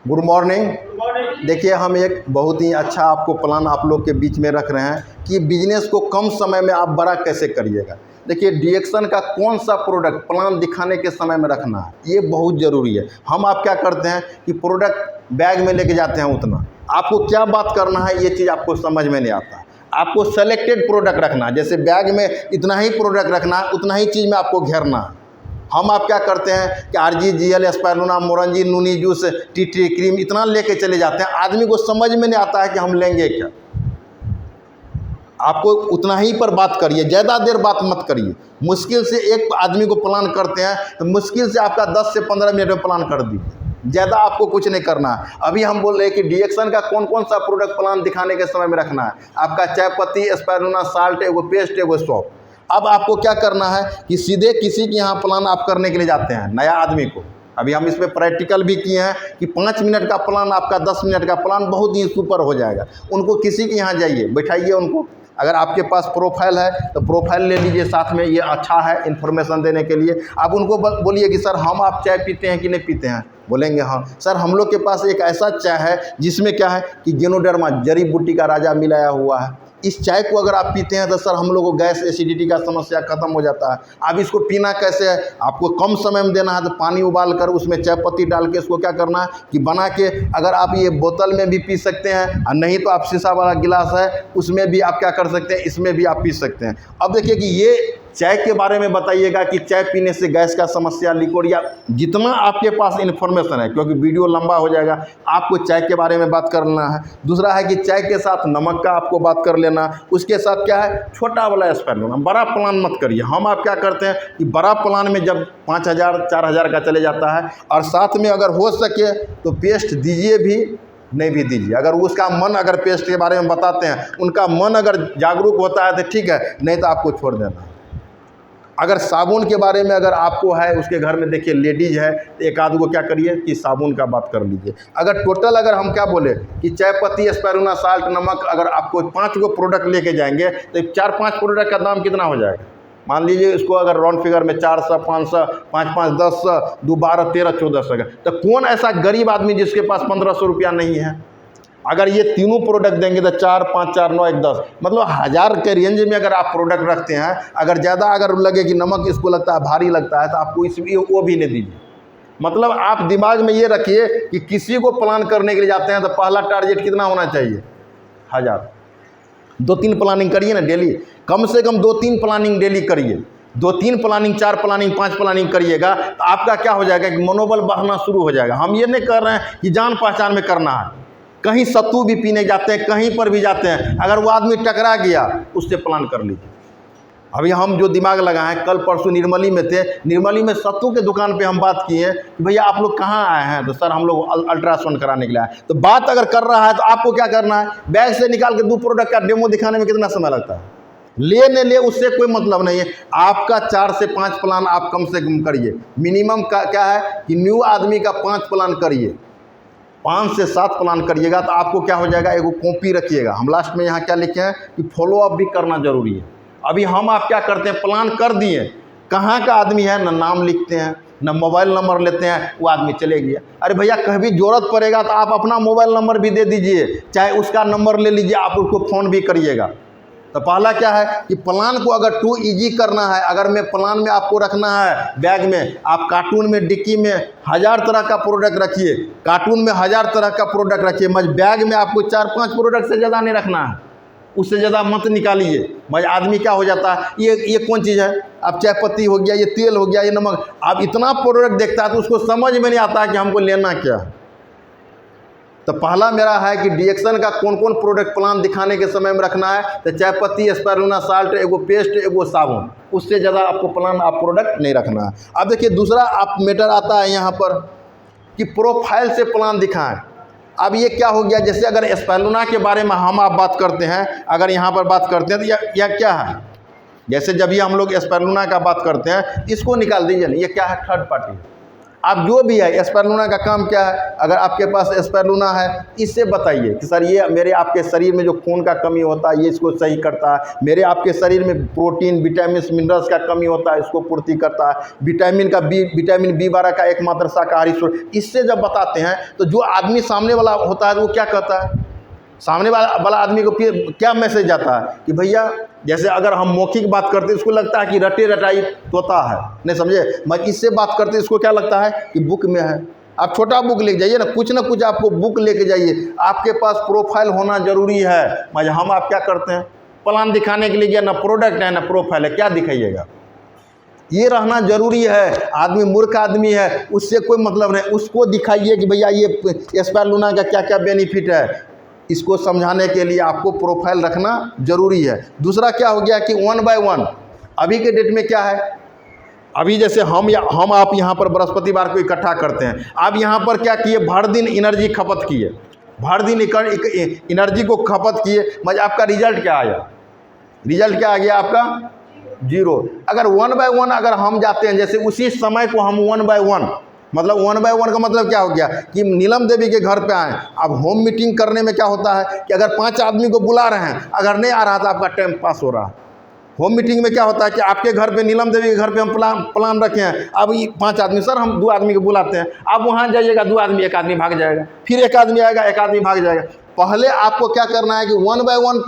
Good morning. देखिए, हम एक बहुत ही अच्छा आपको प्लान आप लोग के बीच में रख रहे हैं कि बिजनेस को कम समय में आप बड़ा कैसे करिएगा। देखिए, डीएक्शन का कौन सा प्रोडक्ट प्लान दिखाने के समय में रखना है, ये बहुत ज़रूरी है। हम आप क्या करते हैं कि प्रोडक्ट बैग में लेके जाते हैं, उतना आपको क्या बात करना है ये चीज़ आपको समझ में नहीं आता। आपको सेलेक्टेड प्रोडक्ट रखना है, जैसे बैग में इतना ही प्रोडक्ट रखना है, उतना ही चीज़ में आपको घेरना है। हम आप क्या करते हैं कि RGGL, स्पाइरुलिना, मोरंजी, noni juice, tea tree cream इतना लेके चले जाते हैं, आदमी को समझ में नहीं आता है कि हम लेंगे क्या। आपको उतना ही पर बात करिए, ज़्यादा देर बात मत करिए। मुश्किल से एक आदमी को प्लान करते हैं तो मुश्किल से आपका 10 से 15 मिनट में प्लान कर दीजिए, ज़्यादा आपको कुछ नहीं करना है। अभी हम बोल रहे हैं कि डीएक्शन का कौन कौन सा प्रोडक्ट प्लान दिखाने के समय में रखना है। आपका चाय पत्ती, स्पाइरुलिना, साल्ट, एगो पेस्ट, एगो सॉप। अब आपको क्या करना है कि सीधे किसी के यहाँ प्लान आप करने के लिए जाते हैं, नया आदमी को। अभी हम इसमें प्रैक्टिकल भी किए हैं कि 5 मिनट का प्लान आपका 10 मिनट का प्लान बहुत ही सुपर हो जाएगा। उनको किसी के यहाँ जाइए, बैठाइए उनको। अगर आपके पास प्रोफाइल है तो प्रोफाइल ले लीजिए साथ में, ये अच्छा है इन्फॉर्मेशन देने के लिए। आप उनको बोलिए कि सर हम आप चाय पीते हैं कि नहीं पीते हैं। बोलेंगे हाँ सर, हम लोग के पास एक ऐसा चाय है जिसमें क्या है कि गेनोडर्मा जड़ी बूटी का राजा मिलाया हुआ है। इस चाय को अगर आप पीते हैं तो सर हम लोग को गैस एसिडिटी का समस्या खत्म हो जाता है। अब इसको पीना कैसे है, आपको कम समय में देना है तो पानी उबाल कर उसमें चाय पत्ती डाल के इसको क्या करना है कि बना के, अगर आप ये बोतल में भी पी सकते हैं और नहीं तो आप शीशा वाला गिलास है उसमें भी आप क्या कर सकते हैं, इसमें भी आप पी सकते हैं। अब देखिए कि ये चाय के बारे में बताइएगा कि चाय पीने से गैस का समस्या, लिक्विड, या जितना आपके पास इन्फॉर्मेशन है, क्योंकि वीडियो लंबा हो जाएगा, आपको चाय के बारे में बात करना है। दूसरा है कि चाय के साथ नमक का आपको बात कर लेना। उसके साथ क्या है, छोटा वाला स्पाइरुलिना। बड़ा प्लान मत करिए। हम आप क्या करते हैं कि बड़ा प्लान में जब 5000 4000 का चले जाता है, और साथ में अगर हो सके तो पेस्ट दीजिए भी, नहीं भी दीजिए। अगर उसका मन, अगर पेस्ट के बारे में बताते हैं, उनका मन अगर जागरूक होता है तो ठीक है, नहीं तो आपको छोड़ देना। अगर साबुन के बारे में अगर आपको है, उसके घर में देखिए लेडीज है तो एक आध को क्या करिए कि साबुन का बात कर लीजिए। अगर टोटल अगर हम क्या बोले कि चाय पत्ती, स्पाइरुलिना, साल्ट, नमक, अगर आपको 5 गो प्रोडक्ट लेके जाएंगे तो 4-5 प्रोडक्ट का दाम कितना हो जाएगा। मान लीजिए इसको अगर राउंड फिगर में 400, 500, 5-5, 10, 2, 12, 13, 1400 का, तो कौन ऐसा गरीब आदमी जिसके पास 1500 रुपया नहीं है। अगर ये तीनों प्रोडक्ट देंगे तो 4, 5, 4, 9, 1, 10, मतलब 1000 के रेंज में अगर आप प्रोडक्ट रखते हैं। अगर ज़्यादा अगर लगे कि नमक इसको लगता है भारी लगता है तो आपको इसलिए वो भी नहीं दीजिए। मतलब आप दिमाग में ये रखिए कि किसी को प्लान करने के लिए जाते हैं तो पहला टारगेट कितना होना चाहिए, 1000। 2-3 प्लानिंग करिए ना डेली, कम से कम 2-3 प्लानिंग डेली करिए। 2-3 प्लानिंग, 4 प्लानिंग, 5 प्लानिंग करिएगा तो आपका क्या हो जाएगा कि मनोबल बढ़ना शुरू हो जाएगा। हम ये नहीं कर रहे हैं कि जान पहचान में करना है। कहीं सत्तू भी पीने जाते हैं, कहीं पर भी जाते हैं, अगर वो आदमी टकरा गया उससे प्लान कर लीजिए। अभी हम जो दिमाग लगाए हैं, कल परसों निर्मली में थे, निर्मली में सत्तू के दुकान पे हम बात किए कि भैया आप लोग कहाँ आए हैं, तो सर हम लोग अल्ट्रासाउंड कराने के लिए आए। तो बात अगर कर रहा है तो आपको क्या करना है, बैग से निकाल के 2 प्रोडक्ट का डेमो दिखाने में कितना समय लगता है, ले न ले उससे कोई मतलब नहीं है। आपका 4 से 5 प्लान आप कम से कम करिए। मिनिमम का क्या है कि न्यू आदमी का 5 प्लान करिए, 5 से 7 प्लान करिएगा तो आपको क्या हो जाएगा, एगो कॉपी रखिएगा। हम लास्ट में यहाँ क्या लिखे हैं कि फॉलो अप भी करना जरूरी है। अभी हम आप क्या करते हैं, प्लान कर दिए, कहाँ का आदमी है, ना नाम लिखते हैं, ना मोबाइल नंबर लेते हैं, वो आदमी चले गया। अरे भैया कभी ज़रूरत पड़ेगा तो आप अपना मोबाइल नंबर भी दे दीजिए, चाहे उसका नंबर ले लीजिए, आप उसको फ़ोन भी करिएगा। तो पहला क्या है कि प्लान को अगर टू इजी करना है, अगर मैं प्लान में आपको रखना है बैग में, आप कार्टून में, डिक्की में 1000 तरह का प्रोडक्ट रखिए, कार्टून में 1000 तरह का प्रोडक्ट रखिए, मगर बैग में आपको 4-5 प्रोडक्ट से ज़्यादा नहीं रखना है, उससे ज़्यादा मत निकालिए। मगर आदमी क्या हो जाता है, ये कौन चीज़ है, अब चाय पत्ती हो गया, ये तेल हो गया, ये नमक, अब इतना प्रोडक्ट देखता है तो उसको समझ में नहीं आता है कि हमको लेना क्या है। तो पहला मेरा है कि डीएक्शन का कौन कौन प्रोडक्ट प्लान दिखाने के समय में रखना है, तो चाय पत्ती, स्पाइरुलिना, साल्ट, एगो पेस्ट, एगो साबुन, उससे ज़्यादा आपको प्लान आप प्रोडक्ट नहीं रखना है। अब देखिए दूसरा आप मैटर आता है यहाँ पर कि प्रोफाइल से प्लान दिखाएं। अब ये क्या हो गया, जैसे अगर स्पाइरुलिना के बारे में हम आप बात करते हैं, अगर यहाँ पर बात करते हैं तो यह क्या है, जैसे जब ये हम लोग स्पाइरुलिना का बात करते हैं, इसको निकाल दीजिए ना, ये क्या है, थर्ड पार्टी है। आप जो भी है स्पाइरुलिना का काम क्या है, अगर आपके पास स्पाइरुलिना है इससे बताइए कि सर ये मेरे आपके शरीर में जो खून का कमी होता है ये इसको सही करता है, मेरे आपके शरीर में प्रोटीन विटामिन मिनरल्स का कमी होता है इसको पूर्ति करता है, विटामिन B12 का एकमात्र शाकाहारी स्रोत, इससे जब बताते हैं तो जो आदमी सामने वाला होता है वो क्या कहता है, सामने वाला आदमी को फिर क्या मैसेज जाता है कि भैया जैसे अगर हम मौखिक बात करते हैं इसको लगता है कि रटे रटाई तोता है, नहीं समझे, मैं इससे बात करते इसको क्या लगता है कि बुक में है। आप छोटा बुक लेके जाइए ना कुछ आपको बुक लेके जाइए, आपके पास प्रोफाइल होना जरूरी है। हम आप क्या करते हैं प्लान दिखाने के लिए गया, ना प्रोडक्ट है ना प्रोफाइल है, क्या दिखाइएगा, ये रहना जरूरी है। आदमी मूर्ख आदमी है उससे कोई मतलब नहीं, उसको दिखाइए कि भैया ये स्पाइरुलिना का क्या क्या बेनिफिट है, इसको समझाने के लिए आपको प्रोफाइल रखना जरूरी है। दूसरा क्या हो गया कि 1 by 1 अभी के डेट में क्या है, अभी जैसे हम आप यहाँ पर बृहस्पतिवार को इकट्ठा करते हैं, आप यहाँ पर क्या किए भर दिन एनर्जी खपत किए, भर दिन एनर्जी को खपत किए, मतलब आपका रिजल्ट क्या आया, रिजल्ट क्या आ गया आपका 0। अगर 1 by 1 अगर हम जाते हैं जैसे उसी समय को हम 1 by 1 मतलब 1 by 1 का मतलब क्या हो गया कि नीलम देवी के घर पे आए। अब होम मीटिंग करने में क्या होता है कि अगर 5 आदमी को बुला रहे हैं, अगर नहीं आ रहा तो आपका टाइम पास हो रहा है। होम मीटिंग में क्या होता है कि आपके घर पे नीलम देवी के घर पे हम प्लान रखे हैं, अब ये 5 आदमी, सर हम 2 आदमी को बुलाते हैं, आप वहाँ जाइएगा 2 आदमी, 1 आदमी भाग जाएगा, फिर 1 आदमी आएगा 1 आदमी भाग जाएगा। पहले आपको क्या करना है कि 1 by 1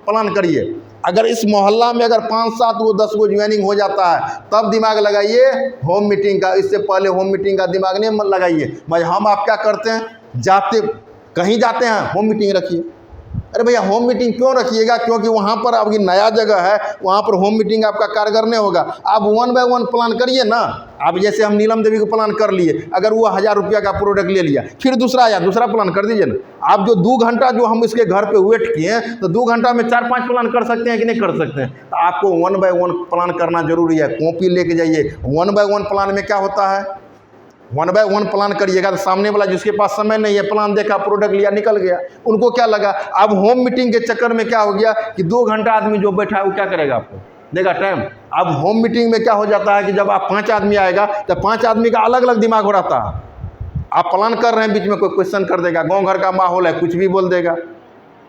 प्लान करिए। अगर इस मोहल्ला में अगर 5-7 को 10 को ज्वाइनिंग हो जाता है तब दिमाग लगाइए होम मीटिंग का, इससे पहले होम मीटिंग का दिमाग नहीं लगाइए। हम आप क्या करते हैं, कहीं जाते हैं होम मीटिंग रखिए। अरे भैया होम मीटिंग क्यों रखिएगा, क्योंकि वहाँ पर आपकी नया जगह है, वहाँ पर होम मीटिंग आपका कारगर नहीं होगा। आप 1 by 1 प्लान करिए ना। आप जैसे हम नीलम देवी को प्लान कर लिए, अगर वो 1000 रुपया का प्रोडक्ट ले लिया, फिर दूसरा आया, दूसरा प्लान कर दीजिए ना। आप जो 2 घंटा जो हम इसके घर पे वेट किए हैं, तो 2 घंटा में 4-5 प्लान कर सकते हैं कि नहीं कर सकते हैं। तो आपको 1 by 1 प्लान करना जरूरी है। कॉपी लेके जाइए। 1 by 1 प्लान में क्या होता है, 1 by 1 प्लान करिएगा तो सामने वाला जिसके पास समय नहीं है, प्लान देखा, प्रोडक्ट लिया, निकल गया, उनको क्या लगा। अब होम मीटिंग के चक्कर में क्या हो गया कि 2 घंटा आदमी जो बैठा है वो क्या करेगा, आपको देगा टाइम। अब होम मीटिंग में क्या हो जाता है कि जब आप 5 आदमी आएगा तो 5 आदमी का अलग अलग दिमाग हो रहता है। आप प्लान कर रहे हैं, बीच में कोई क्वेश्चन कर देगा, गाँव घर का माहौल है कुछ भी बोल देगा,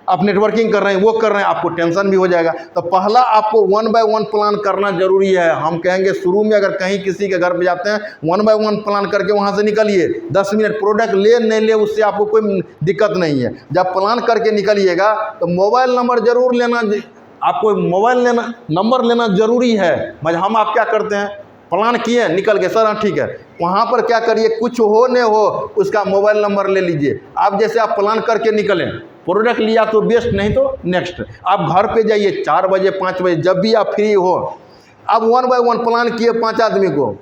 आप नेटवर्किंग कर रहे हैं वो कर रहे हैं, आपको टेंशन भी हो जाएगा। तो पहला आपको 1 by 1 प्लान करना जरूरी है। हम कहेंगे शुरू में अगर कहीं किसी के घर पे जाते हैं 1 by 1 प्लान करके वहाँ से निकलिए। 10 मिनट प्रोडक्ट ले नहीं ले उससे आपको कोई दिक्कत नहीं है। जब प्लान करके निकलिएगा तो मोबाइल नंबर जरूर लेना, आपको मोबाइल नंबर लेना जरूरी है। हम आप क्या करते हैं, प्लान किए निकल गए, सर हाँ ठीक है, वहाँ पर क्या करिए, कुछ हो न हो उसका मोबाइल नंबर ले लीजिए। आप जैसे आप प्लान करके निकलें, प्रोडक्ट लिया तो बेस्ट, नहीं तो नेक्स्ट। आप घर पे जाइए 4 बजे 5 बजे जब भी आप फ्री हो। अब 1 by 1 प्लान किए 5 आदमी को,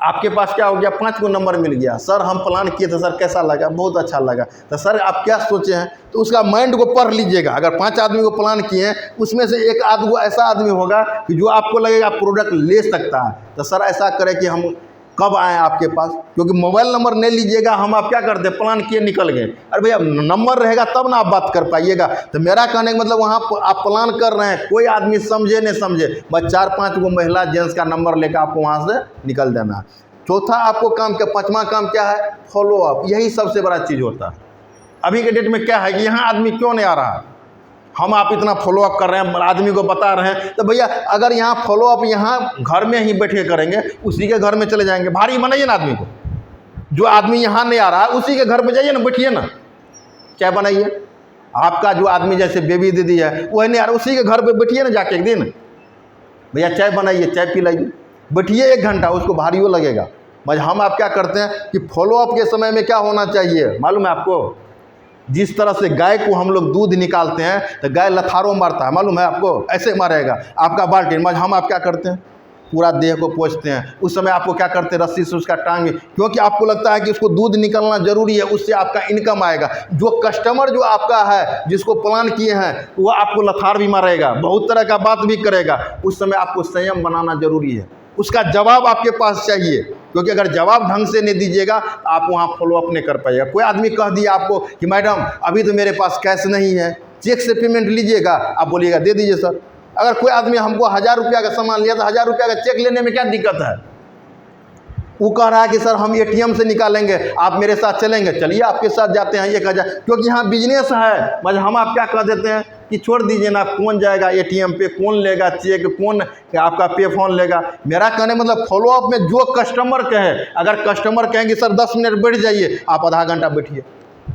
आपके पास क्या हो गया, 5 को नंबर मिल गया। सर हम प्लान किए थे सर कैसा लगा, बहुत अच्छा लगा। तो सर आप क्या सोचे हैं, तो उसका माइंड को पढ़ लीजिएगा। अगर 5 आदमी को प्लान किए हैं उसमें से एक आध ऐसा आदमी होगा कि जो आपको लगेगा प्रोडक्ट ले सकता है। तो सर ऐसा करें कि हम कब आएँ आपके पास, क्योंकि मोबाइल नंबर नहीं लीजिएगा। हम आप क्या करते हैं, प्लान किए निकल गए। अरे भैया नंबर रहेगा तब ना आप बात कर पाइएगा। तो मेरा कहने का मतलब वहाँ आप प्लान कर रहे हैं, कोई आदमी समझे नहीं समझे, बस 4-5 को महिला जेंट्स का नंबर लेकर आपको वहाँ से निकल देना। चौथा आपको काम क्या, 5वां काम क्या है, फॉलो अप। यही सबसे बड़ा चीज़ होता है। अभी के डेट में क्या है कि यहाँ आदमी क्यों नहीं आ रहा, हम आप इतना फॉलो अप कर रहे हैं, आदमी को बता रहे हैं। तो भैया अगर यहाँ फॉलो अप यहाँ घर में ही बैठे करेंगे, उसी के घर में चले जाएंगे, भारी बनाइए ना आदमी को। जो आदमी यहाँ नहीं आ रहा है उसी के घर पे जाइए ना, बैठिए ना, चाय बनाइए। आपका जो आदमी जैसे बेबी दीदी है वही नहीं आ रहा, उसी के घर पे बैठिए ना जाके एक दिन, भैया चाय बनाइए, चाय पिलाइए, बैठिए 1 घंटा, उसको भारी वो लगेगा। हम आप क्या करते हैं कि फॉलो अप के समय में क्या होना चाहिए मालूम है आपको, जिस तरह से गाय को हम लोग दूध निकालते हैं तो गाय लथारों मारता है, मालूम है आपको, ऐसे मारेगा आपका बाल्टीन। हम आप क्या करते हैं, पूरा देह को पोंछते हैं। उस समय आपको क्या करते हैं, रस्सी से उसका टांग, क्योंकि आपको लगता है कि उसको दूध निकलना जरूरी है, उससे आपका इनकम आएगा। जो कस्टमर जो आपका है जिसको प्लान किए हैं वो आपको लथार भी मारेगा, बहुत तरह का बात भी करेगा। उस समय आपको संयम बनाना जरूरी है, उसका जवाब आपके पास चाहिए, क्योंकि अगर जवाब ढंग से नहीं दीजिएगा आप वहाँ फॉलो अप नहीं कर पाइएगा। कोई आदमी कह दिया आपको कि मैडम अभी तो मेरे पास कैश नहीं है, चेक से पेमेंट लीजिएगा, आप बोलिएगा दे दीजिए सर। अगर कोई आदमी हमको 1000 रुपया का सामान लिया तो 1000 रुपया का चेक लेने में क्या दिक्कत है, वो कह रहा है कि सर हम एटीएम से निकालेंगे, आप मेरे साथ चलेंगे, चलिए आपके साथ जाते हैं 1000, क्योंकि यहाँ बिजनेस है। मगर हम आप क्या कह देते हैं कि छोड़ दीजिए ना, कौन जाएगा एटीएम पे, कौन लेगा चेक, कौन आपका पे फोन लेगा। मेरा कहने मतलब फॉलोअप में जो कस्टमर कहे, अगर कस्टमर कहेंगे सर 10 मिनट बैठ जाइए, आप आधा घंटा बैठिए।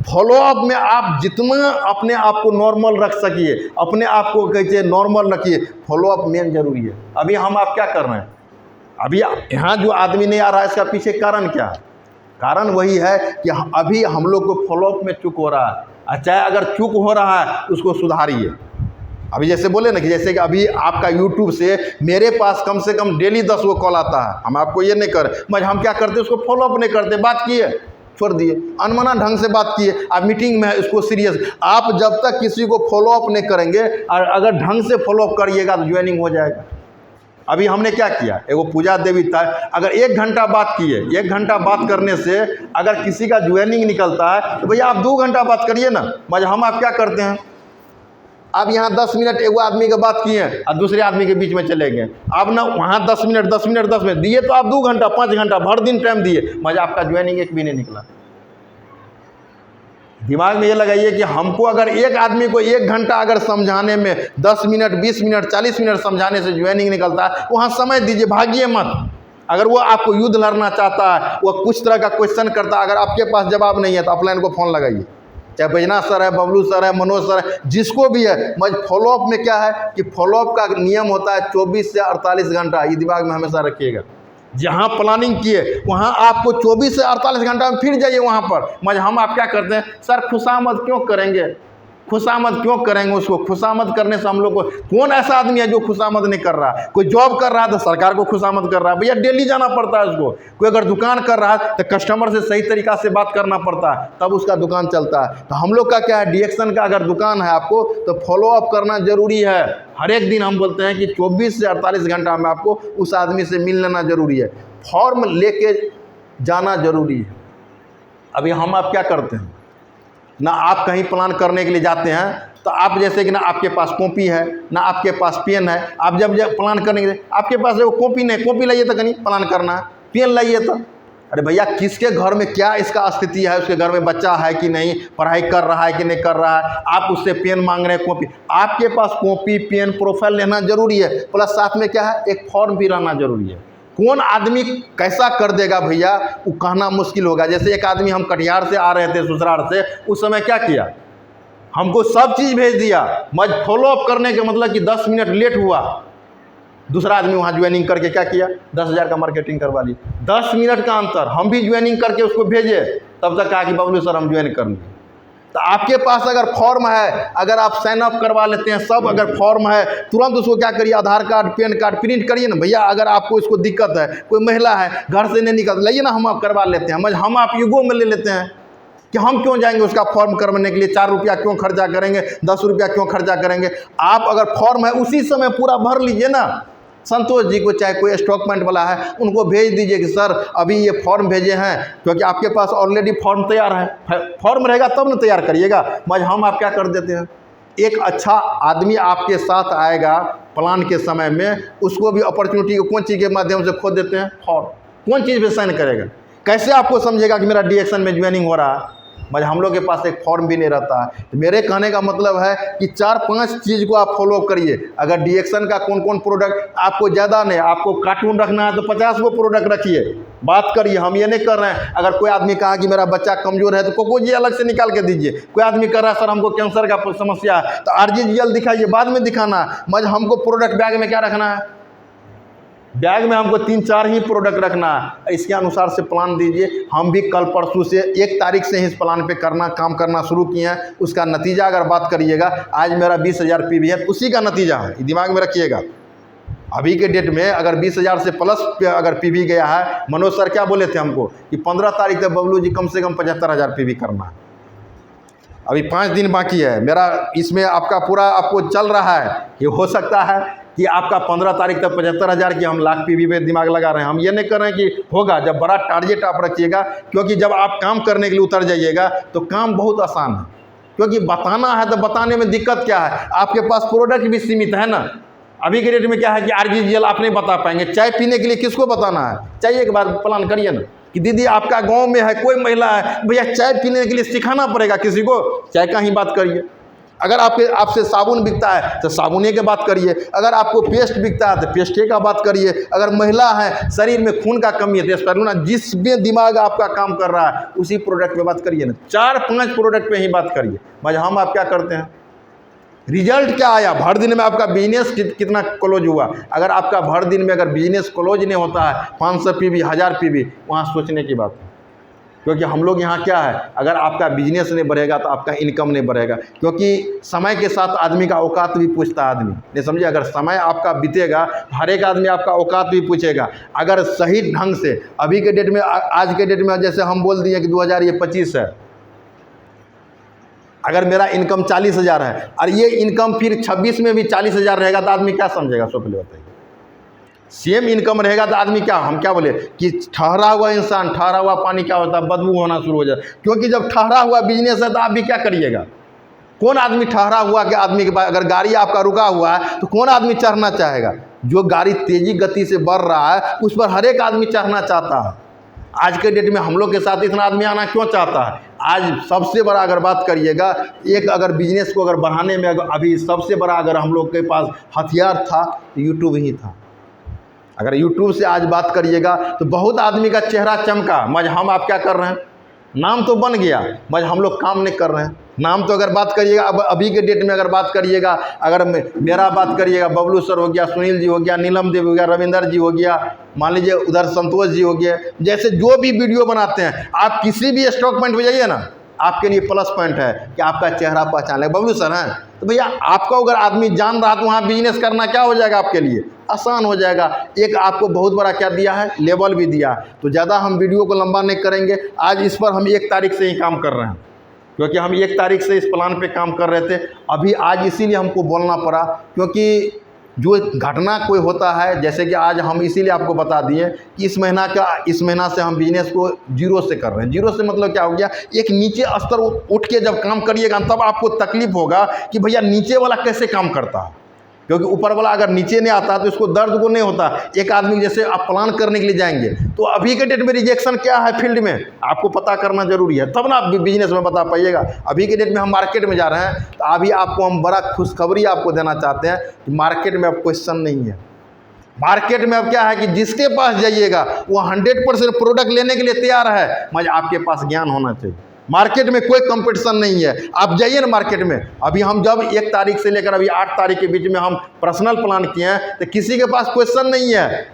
फॉलोअप में आप जितना अपने आप को नॉर्मल रख सकिए, अपने आप को कहते नॉर्मल रखिए, फॉलोअप मेन जरूरी है। अभी हम आप क्या कर रहे हैं, अभी यहाँ जो आदमी नहीं आ रहा है, इसका पीछे कारण क्या है? कारण वही है कि अभी हम लोग को फॉलोअप में चूक हो रहा है। चाहे अगर चूक हो रहा है उसको सुधारिए। अभी जैसे बोले ना कि जैसे कि अभी आपका यूट्यूब से मेरे पास कम से कम डेली 10 वो कॉल आता है, हम आपको ये नहीं कर, मगर हम क्या करते उसको फॉलोअप नहीं करते, बात किए छोड़ दिए, अनमना ढंग से बात किए। आप मीटिंग में है उसको सीरियस, आप जब तक किसी को फॉलोअप नहीं करेंगे और अगर ढंग से फॉलोअप करिएगा तो ज्वाइनिंग हो जाएगा। अभी हमने क्या किया, एगो पूजा देवी था, अगर 1 घंटा बात किए, 1 घंटा बात करने से अगर किसी का ज्वाइनिंग निकलता है तो भैया आप 2 घंटा बात करिए ना। मगर हम आप क्या करते हैं, आप यहाँ 10 मिनट एगो आदमी के बात किए और दूसरे आदमी के बीच में चले गए। आप ना वहाँ 10 मिनट दिए तो आप 2 घंटा 5 घंटा भर दिन टाइम दिए, मगर आपका ज्वाइनिंग एक भी नहीं निकला। दिमाग में ये लगाइए कि हमको अगर एक आदमी को 1 घंटा अगर समझाने में 10 मिनट 20 मिनट 40 मिनट समझाने से ज्वाइनिंग निकलता है, वहाँ समय दीजिए, भागिए मत। अगर वो आपको युद्ध लड़ना चाहता है, वो कुछ तरह का क्वेश्चन करता है, अगर आपके पास जवाब नहीं है तो अपलाइन को फ़ोन लगाइए, चाहे बैजनाथ सर है, बबलू सर है, मनोज सर है, जिसको भी है। मगर फॉलोअप में क्या है कि फॉलोअप का नियम होता है 24 से 48 घंटा, ये दिमाग में हमेशा रखिएगा। जहाँ प्लानिंग किए वहाँ आपको 24 से 48 घंटा में फिर जाइए वहाँ पर। मगर हम आप क्या करते हैं, सर खुशामद क्यों करेंगे, खुशामद क्यों करेंगे, उसको खुशामद करने से हम लोग को, कौन ऐसा आदमी है जो खुशामद नहीं कर रहा है? कोई जॉब कर रहा है तो सरकार को खुशामद कर रहा है, भैया डेली जाना पड़ता है उसको। कोई अगर दुकान कर रहा है तो कस्टमर से सही तरीक़ा से बात करना पड़ता है, तब उसका दुकान चलता है। तो हम लोग का क्या है, डीएक्शन का अगर दुकान है आपको तो फॉलोअप करना ज़रूरी है। हर एक दिन हम बोलते हैं कि 24 से 48 घंटा में आपको उस आदमी से मिल लेना ज़रूरी है, फॉर्म लेके जाना ज़रूरी है। अभी हम आप क्या करते हैं ना, आप कहीं प्लान करने के लिए जाते हैं तो आप जैसे कि ना आपके पास कॉपी है ना आपके पास पेन है, आप जब प्लान करने के लिए आपके पास वो कॉपी नहीं, कॉपी लाइए तो कहीं प्लान करना है, पेन लाइए तो। अरे भैया किसके घर में क्या इसका स्थिति है, उसके घर में बच्चा है कि नहीं, पढ़ाई कर रहा है कि नहीं कर रहा है, आप उससे पेन मांग रहे हैं, कॉपी। आपके पास कॉपी पेन प्रोफाइल लेना जरूरी है, प्लस साथ में क्या है, एक फॉर्म भी रहना जरूरी है। कौन आदमी कैसा कर देगा भैया, वो कहना मुश्किल होगा। जैसे एक आदमी, हम कटिहार से आ रहे थे ससुराल से, उस समय क्या किया, हमको सब चीज़ भेज दिया, मगर फॉलोअप करने के मतलब कि 10 मिनट लेट हुआ, दूसरा आदमी वहाँ ज्वाइनिंग करके क्या किया, 10,000 का मार्केटिंग करवा ली। 10 मिनट का अंतर, हम भी ज्वाइनिंग करके उसको भेजे, तब तक कहा कि बबलू सर हम ज्वाइन कर लिए। तो आपके पास अगर फॉर्म है, अगर आप साइन अप करवा लेते हैं, सब अगर फॉर्म है, तुरंत उसको क्या करिए, आधार कार्ड पैन कार्ड प्रिंट करिए ना भैया। अगर आपको इसको दिक्कत है, कोई महिला है घर से नहीं निकल, लाइए ना, हम आप करवा लेते हैं। मगर हम आप युगों में ले लेते हैं कि हम क्यों जाएंगे उसका फॉर्म करवाने के लिए, 4 रुपया क्यों खर्चा करेंगे, 10 रुपया क्यों खर्चा करेंगे। आप अगर फॉर्म है उसी समय पूरा भर लीजिए ना। संतोष जी को, चाहे कोई स्टॉकमेंट वाला है, उनको भेज दीजिए कि सर अभी ये फॉर्म भेजे हैं, क्योंकि आपके पास ऑलरेडी फॉर्म तैयार है। फॉर्म रहेगा तब ना तैयार करिएगा। मगर हम आप क्या कर देते हैं, एक अच्छा आदमी आपके साथ आएगा प्लान के समय में, उसको भी अपॉर्चुनिटी को कौन चीज़ के माध्यम से खो देते हैं, फॉर्म। कौन चीज़ पे साइन करेगा, कैसे आपको समझेगा कि मेरा डीएक्शन में ज्वाइनिंग हो रहा है। मगर हम लोग के पास एक फॉर्म भी नहीं रहता है। तो मेरे कहने का मतलब है कि 4-5 चीज़ को आप फॉलो करिए। अगर डीएक्शन का कौन कौन प्रोडक्ट आपको ज़्यादा नहीं, आपको कार्टून रखना है तो 50 वो प्रोडक्ट रखिए, बात करिए। हम ये नहीं कर रहे हैं, अगर कोई आदमी कहा कि मेरा बच्चा कमज़ोर है तो कोकोजी अलग से निकाल के दीजिए। कोई आदमी कर रहा है सर हमको कैंसर का समस्या है तो आरजीजीएल दिखाइए, बाद में दिखाना। मगर हमको प्रोडक्ट बैग में क्या रखना है, बैग में हमको 3-4 ही प्रोडक्ट रखना है। इसके अनुसार से प्लान दीजिए। हम भी कल परसों से 1 तारीख से ही इस प्लान पे काम करना शुरू किए हैं। उसका नतीजा अगर बात करिएगा, आज मेरा 20,000 पीवी है, उसी का नतीजा है, दिमाग में रखिएगा। अभी के डेट में अगर 20,000 से प्लस अगर पीवी गया है, मनोज सर क्या बोले थे हमको कि 15 तारीख तक बबलू जी कम से कम 75,000 पीवी करना है। अभी 5 दिन बाकी है मेरा, इसमें आपका पूरा आपको चल रहा है कि हो सकता है कि आपका 15 तारीख तक 75,000 की हम लाख पीवी पे दिमाग लगा रहे हैं। हम ये नहीं कर रहे हैं कि होगा, जब बड़ा टारगेट आप रखिएगा, क्योंकि जब आप काम करने के लिए उतर जाइएगा तो काम बहुत आसान है। क्योंकि बताना है तो बताने में दिक्कत क्या है, आपके पास प्रोडक्ट भी सीमित है ना। अभी के डेट में क्या है कि आरजीजीएल आप नहीं बता पाएंगे। चाय पीने के लिए किसको बताना है? चाहिए एक बार प्लान करिए ना कि दीदी आपका गांव में है कोई महिला है, भैया चाय पीने के लिए सिखाना पड़ेगा किसी को, चाय का ही बात करिए। अगर आपसे साबुन बिकता है तो साबुने की बात करिए, अगर आपको पेस्ट बिकता है तो पेस्टे का बात करिए, अगर महिला है शरीर में खून का कमी है तो स्पाइरुलिना, जिसमें दिमाग आपका काम कर रहा है उसी प्रोडक्ट पे बात करिए ना। 4-5 प्रोडक्ट पे ही बात करिए। भाई हम आप क्या करते हैं, रिजल्ट क्या आया, भर दिन में आपका बिजनेस कितना क्लोज हुआ। अगर आपका भर दिन में अगर बिजनेस क्लोज नहीं होता है 500 पीवी 1000 पीवी, वहाँ सोचने की बात है। क्योंकि हम लोग यहाँ क्या है, अगर आपका बिजनेस नहीं बढ़ेगा तो आपका इनकम नहीं बढ़ेगा। क्योंकि समय के साथ आदमी का औकात भी पूछता है आदमी, नहीं समझे। अगर समय आपका बीतेगा हर एक आदमी आपका औकात भी पूछेगा। अगर सही ढंग से अभी के डेट में, आज के डेट में जैसे हम बोल दिए कि 2025 है, अगर मेरा इनकम 40,000 है और ये इनकम फिर 26 में भी 40,000 रहेगा तो आदमी क्या समझेगा? सो पहले बताइए। सेम इनकम रहेगा तो आदमी क्या, हम क्या बोले कि ठहरा हुआ इंसान, ठहरा हुआ पानी क्या होता है, बदबू होना शुरू हो जाए। क्योंकि जब ठहरा हुआ बिजनेस है तो आप भी क्या करिएगा? कौन आदमी ठहरा हुआ के आदमी के पास, अगर गाड़ी आपका रुका हुआ है तो कौन आदमी चढ़ना चाहेगा? जो गाड़ी तेजी गति से बढ़ रहा है उस पर हर एक आदमी चढ़ना चाहता है। आज के डेट में हम लोग के साथ इतना आदमी आना क्यों चाहता है? आज सबसे बड़ा अगर बात करिएगा, एक अगर बिजनेस को अगर बढ़ाने में अभी सबसे बड़ा अगर हम लोग के पास हथियार था तो यूट्यूब ही था। अगर यूट्यूब से आज बात करिएगा तो बहुत आदमी का चेहरा चमका। मज हम आप क्या कर रहे हैं, नाम तो बन गया, मज हम लोग काम नहीं कर रहे हैं। नाम तो अगर बात करिएगा, अब अभी के डेट में अगर बात करिएगा, अगर मेरा बात करिएगा, बबलू सर हो गया, सुनील जी हो गया, नीलम देवी हो गया, रविंदर जी हो गया, मान लीजिए उधर संतोष जी हो गया, जैसे जो भी वीडियो बनाते हैं, आप किसी भी स्टॉक पॉइंट पे जाइए ना, आपके लिए प्लस पॉइंट है कि आपका चेहरा पहचान ले, बबलू सर हैं तो भैया आपका अगर आदमी जान रहा तो वहाँ बिजनेस करना क्या हो जाएगा, आपके लिए आसान हो जाएगा। एक आपको बहुत बड़ा क्या दिया है, लेवल भी दिया। तो ज़्यादा हम वीडियो को लंबा नहीं करेंगे। आज इस पर हम 1 तारीख से ही काम कर रहे हैं, क्योंकि हम 1 तारीख से इस प्लान पे काम कर रहे थे। अभी आज इसीलिए हमको बोलना पड़ा, क्योंकि जो घटना कोई होता है, जैसे कि आज हम इसीलिए आपको बता दिए कि इस महीना से हम बिजनेस को जीरो से कर रहे हैं। जीरो से मतलब क्या हो गया, एक नीचे स्तर उठ के जब काम करिएगा तब आपको तकलीफ होगा कि भैया नीचे वाला कैसे काम करता है। क्योंकि ऊपर वाला अगर नीचे नहीं आता तो इसको दर्द को नहीं होता। एक आदमी जैसे आप प्लान करने के लिए जाएंगे तो अभी के डेट में रिजेक्शन क्या है फील्ड में आपको पता करना जरूरी है, तब ना आप बिजनेस में बता पाइएगा। अभी के डेट में हम मार्केट में जा रहे हैं तो अभी आपको हम बड़ा खुशखबरी आपको देना चाहते हैं कि मार्केट में अब क्वेश्चन नहीं है। मार्केट में अब क्या है कि जिसके पास जाइएगा वो 100% प्रोडक्ट लेने के लिए तैयार है, मगर आपके पास ज्ञान होना चाहिए। मार्केट में कोई कंपटीशन नहीं है। आप जाइए ना मार्केट में, अभी हम जब 1 तारीख से लेकर अभी 8 तारीख के बीच में हम पर्सनल प्लान किए हैं तो किसी के पास क्वेश्चन नहीं है।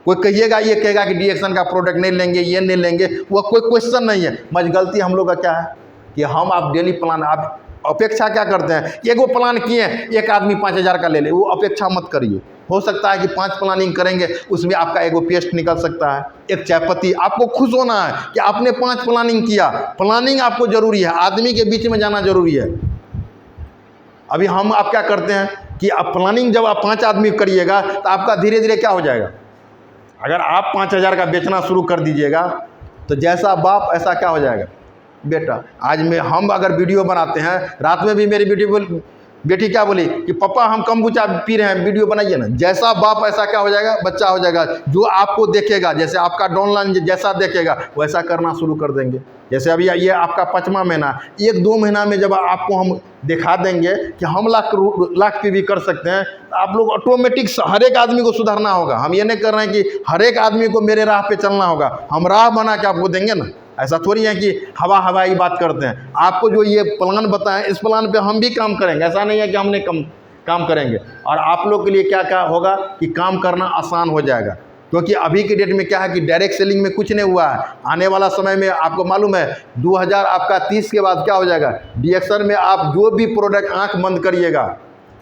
कोई कहिएगा, ये कहेगा कि डीएक्शन का प्रोडक्ट नहीं लेंगे, ये नहीं लेंगे, वो कोई क्वेश्चन नहीं है। मगर गलती हम लोग का क्या है कि हम आप डेली प्लान, आप अपेक्षा क्या करते हैं कि एगो प्लान किए, एक आदमी 5,000 का ले ले, वो अपेक्षा मत करिए। हो सकता है कि 5 प्लानिंग करेंगे उसमें आपका एगो पेस्ट निकल सकता है, एक चायपत्ती। आपको खुश होना है कि आपने 5 प्लानिंग किया। प्लानिंग आपको जरूरी है, आदमी के बीच में जाना जरूरी है। अभी हम आप क्या करते हैं कि आप प्लानिंग जब आप 5 आदमी करिएगा तो आपका धीरे धीरे क्या हो जाएगा, अगर आप 5,000 का बेचना शुरू कर दीजिएगा तो जैसा बाप ऐसा क्या हो जाएगा बेटा। आज में हम अगर वीडियो बनाते हैं, रात में भी मेरी बेटी क्या बोली कि पापा हम कम्बुचा पी रहे हैं, वीडियो बनाइए ना। जैसा बाप ऐसा क्या हो जाएगा, बच्चा हो जाएगा। जो आपको देखेगा, जैसे आपका डाउनलाइन जैसा देखेगा वैसा करना शुरू कर देंगे। जैसे अभी ये आपका 5वां महीना, 1-2 महीना में जब आपको हम दिखा देंगे कि हम लाख पे भी कर सकते हैं, तो आप लोग ऑटोमेटिक हर एक आदमी को सुधारना होगा। हम ये नहीं कर रहे हैं कि हर एक आदमी को मेरे राह पे चलना होगा, हम राह बना के आपको देंगे ना। ऐसा थोड़ी है कि हवाई बात करते हैं। आपको जो ये प्लान बताएं इस प्लान पे हम भी काम करेंगे, ऐसा नहीं है कि हमने काम करेंगे। और आप लोग के लिए क्या क्या होगा कि काम करना आसान हो जाएगा। क्योंकि अभी के डेट में क्या है कि डायरेक्ट सेलिंग में कुछ नहीं हुआ है। आने वाला समय में आपको मालूम है 2030 के बाद क्या हो जाएगा, डीएक्शन में आप जो भी प्रोडक्ट आंख बंद करिएगा,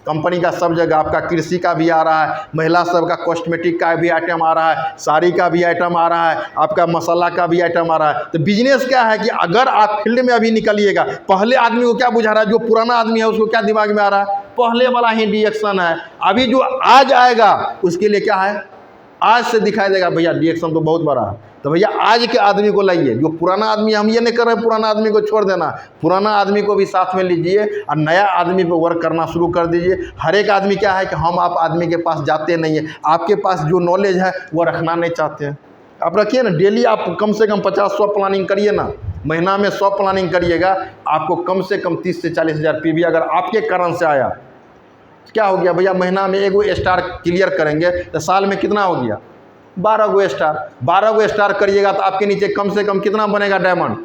कंपनी का सब जगह आपका कृषि का भी आ रहा है, महिला सब का कॉस्मेटिक का भी आइटम आ रहा है, साड़ी का भी आइटम आ रहा है, आपका मसाला का भी आइटम आ रहा है। तो बिजनेस क्या है कि अगर आप फील्ड में अभी निकलिएगा, पहले आदमी को क्या बुझा रहा है, जो पुराना आदमी है उसको क्या दिमाग में आ रहा है, पहले वाला ही डीएक्शन है। अभी जो आज आएगा उसके लिए क्या है, आज से दिखाई देगा भैया डीएक्शन तो बहुत बड़ा है। तो भैया आज के आदमी को लाइए, जो पुराना आदमी, हम ये नहीं कर रहे हैं पुराना आदमी को छोड़ देना, पुराना आदमी को भी साथ में लीजिए और नया आदमी पे वर्क करना शुरू कर दीजिए। हर एक आदमी क्या है कि हम आप आदमी के पास जाते नहीं हैं, आपके पास जो नॉलेज है वो रखना नहीं चाहते हैं। आप रखिए ना, डेली आप कम से कम 50-100 प्लानिंग करिए ना, महीना में 100 प्लानिंग करिएगा, आपको कम से कम 30 से 40 हज़ार पीवी अगर आपके कारण से आया, क्या हो गया भैया, महीना में 1 स्टार क्लियर करेंगे तो साल में कितना हो गया, 12 स्टार। 12 स्टार करिएगा तो आपके नीचे कम से कम कितना बनेगा डायमंड,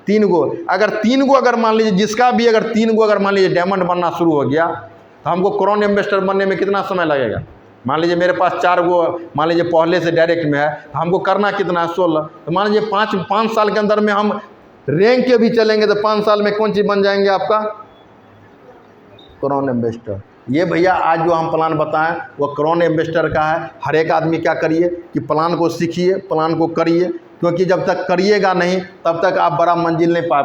3 गो। अगर 3 गो अगर मान लीजिए, जिसका भी अगर 3 गो अगर मान लीजिए डायमंड बनना शुरू हो गया, तो हमको क्राउन एम्बेसडर बनने में कितना समय लगेगा। मान लीजिए मेरे पास 4 गो मान लीजिए पहले से डायरेक्ट में है, तो हमको करना कितना है, 16। तो मान लीजिए 5 साल के अंदर में हम रैंक के भी चलेंगे तो 5 साल में कौन चीज़ बन जाएंगे, आपका क्राउन एम्बेसडर। ये भैया आज जो हम प्लान बताएं वो क्राउन एम्बेसडर का है। हर एक आदमी क्या करिए कि प्लान को सीखिए, प्लान को करिए, क्योंकि जब तक करिएगा नहीं तब तक आप बड़ा मंजिल नहीं पा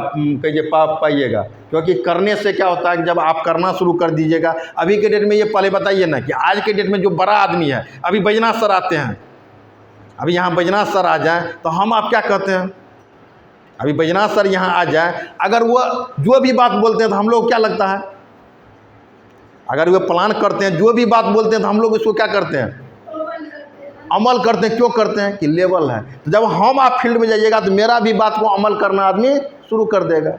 पाइएगा। क्योंकि करने से क्या होता है कि जब आप करना शुरू कर दीजिएगा, अभी के डेट में ये पहले बताइए ना कि आज के डेट में जो बड़ा आदमी है, अभी बैजनाथ सर आते हैं, अभी यहाँ बैजनाथ सर आ जाएँ तो हम आप क्या कहते हैं, अभी बैजनाथ सर यहाँ आ जाए, अगर वो जो भी बात बोलते हैं तो हम लोग क्या लगता है, अगर वे प्लान करते हैं जो भी बात बोलते हैं तो हम लोग इसको क्या करते हैं, अमल करते हैं। क्यों करते हैं कि लेवल है। तो जब हम आप फील्ड में जाइएगा तो मेरा भी बात को अमल करना आदमी शुरू कर देगा।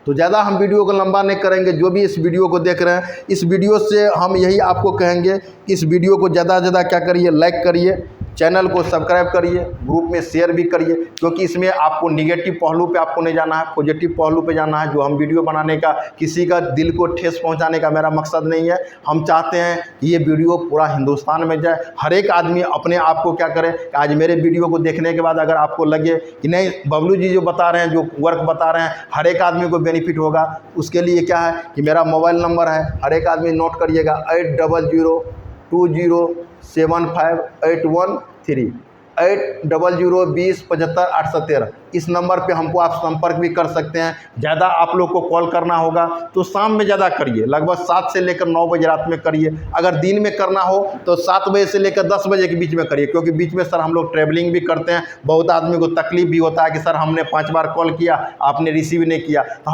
तो ज़्यादा हम वीडियो को लंबा नहीं करेंगे। जो भी इस वीडियो को देख रहे हैं, इस वीडियो से हम यही आपको कहेंगे कि इस वीडियो को ज़्यादा से ज़्यादा क्या करिए, लाइक करिए, चैनल को सब्सक्राइब करिए, ग्रुप में शेयर भी करिए, क्योंकि इसमें आपको निगेटिव पहलू पे आपको नहीं जाना है, पॉजिटिव पहलू पे जाना है। जो हम वीडियो बनाने का, किसी का दिल को ठेस पहुंचाने का मेरा मकसद नहीं है। हम चाहते हैं कि ये वीडियो पूरा हिंदुस्तान में जाए, हर एक आदमी अपने आप को क्या करे, आज मेरे वीडियो को देखने के बाद अगर आपको लगे कि नहीं बबलू जी जो बता रहे हैं, जो वर्क बता रहे हैं, हर एक आदमी को बेनिफिट होगा, उसके लिए क्या है कि मेरा मोबाइल नंबर है, हर एक आदमी नोट करिएगा, 8002075813 8002075 इस नंबर पे हमको आप संपर्क भी कर सकते हैं। ज़्यादा आप लोग को कॉल करना होगा तो शाम में ज़्यादा करिए, लगभग 7 से लेकर 9 बजे रात में करिए। अगर दिन में करना हो तो 7 बजे से लेकर 10 बजे के बीच में करिए, क्योंकि बीच में सर हम लोग ट्रैवलिंग भी करते हैं। बहुत आदमी को तकलीफ भी होता है कि सर हमने 5 बार कॉल किया, आपने रिसीव नहीं किया। तो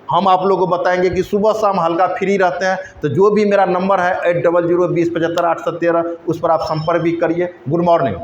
हम आप लोगों को बताएंगे कि सुबह शाम हल्का फ्री रहते हैं। तो जो भी मेरा नंबर है 8002075813 उस पर आप संपर्क भी करिए। Good morning.